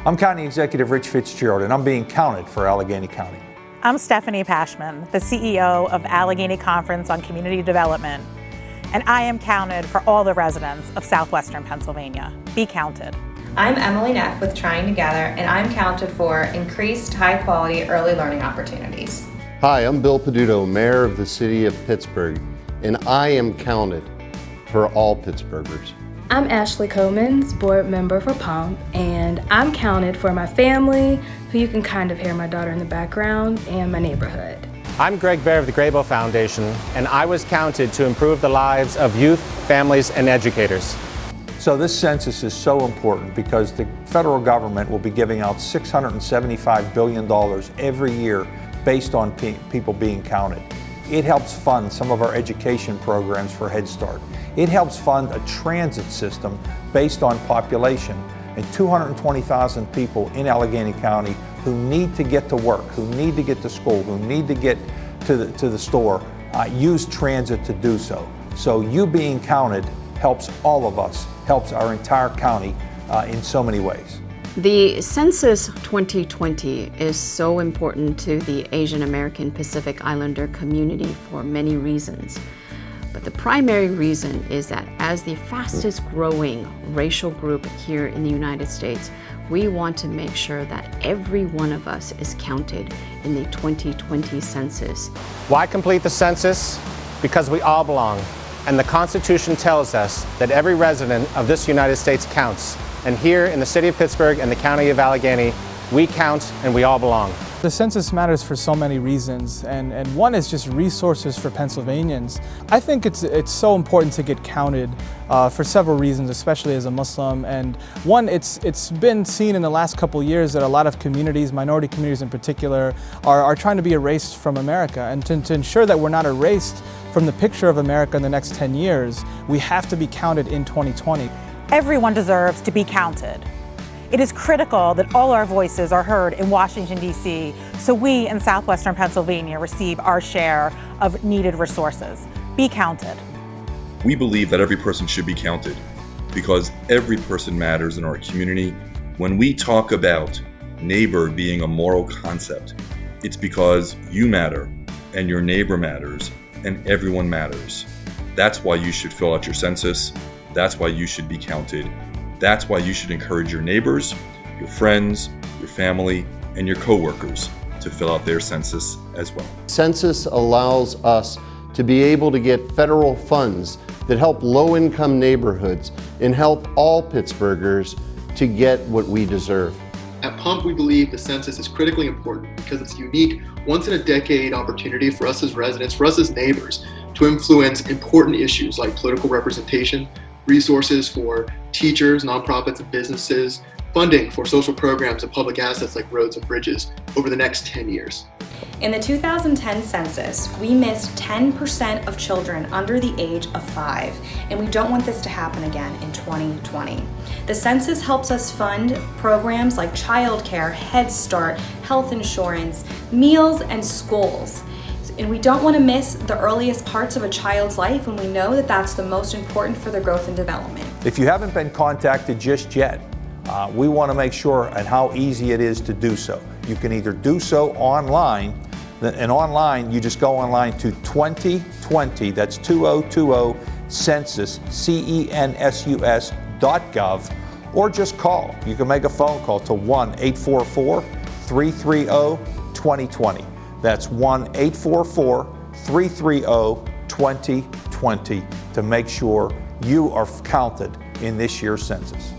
I'm County Executive Rich FITZGERALD, and I'm being counted for Allegheny County. I'm STEFANI, PASHMAN, the CEO of Allegheny Conference on Community Development, and I am counted for all the residents of southwestern Pennsylvania. Be counted. I'm Emily NEFF with Trying Together, and I'm counted for increased high-quality early learning opportunities. Hi, I'm Bill PEDUTO, Mayor of the City of Pittsburgh, and I am counted for all Pittsburghers. I'm Ashley COMANS, board member for POMP, and I'm counted for my family, who you can kind of hear my daughter in the background, and my neighborhood. I'm Greg Bear of the GRABLE Foundation, and I was counted to improve the lives of youth, families, and educators. So this census is so important because the federal government will be giving out $675 billion every year based on people being counted. It helps fund some of our education programs for Head Start. It helps fund a transit system based on population, and 220,000 people in Allegheny County who need to get to work, who need to get to school, who need to get to the store, use transit to do so. So you being counted helps all of us, helps our entire county in so many ways. The Census 2020 is so important to the Asian American Pacific Islander community for many reasons. But the primary reason is that as the fastest growing racial group here in the United States, we want to make sure that every one of us is counted in the 2020 census. Why complete the census? Because we all belong. And the Constitution tells us that every resident of this United States counts. And here in the city of Pittsburgh and the county of Allegheny, we count and we all belong. The census matters for so many reasons, and one is just resources for Pennsylvanians. I think it's so important to get counted for several reasons, especially as a Muslim. And one, it's been seen in the last couple of years that a lot of communities, minority communities in particular, are trying to be erased from America. And to ensure that we're not erased from the picture of America in the next 10 years, we have to be counted in 2020. Everyone deserves to be counted. It is critical that all our voices are heard in Washington, D.C., so we in southwestern Pennsylvania receive our share of needed resources. Be counted. We believe that every person should be counted because every person matters in our community. When we talk about neighbor being a moral concept, it's because you matter and your neighbor matters and everyone matters. That's why you should fill out your census. That's why you should be counted. That's why you should encourage your neighbors, your friends, your family, and your coworkers to fill out their census as well. Census allows us to be able to get federal funds that help low-income neighborhoods and help all Pittsburghers to get what we deserve. At POMP, we believe the census is critically important because it's a unique, once-in-a-decade opportunity for us as residents, for us as neighbors, to influence important issues like political representation, resources for teachers, nonprofits, and businesses, funding for social programs and public assets like roads and bridges over the next 10 years. In the 2010 census, we missed 10% of children under the age of 5, and we don't want this to happen again in 2020. The census helps us fund programs like childcare, Head Start, health insurance, meals, and schools. And we don't want to miss the earliest parts of a child's life when we know that that's the most important for their growth and development. If you haven't been contacted just yet, we want to make sure and how easy it is to do so. You can either do so online, and online you just go online to 2020, that's 2020 census, census.gov, or just call. You can make a phone call to 1-844-330-2020. That's 1-844-330-2020 to make sure you are counted in this year's census.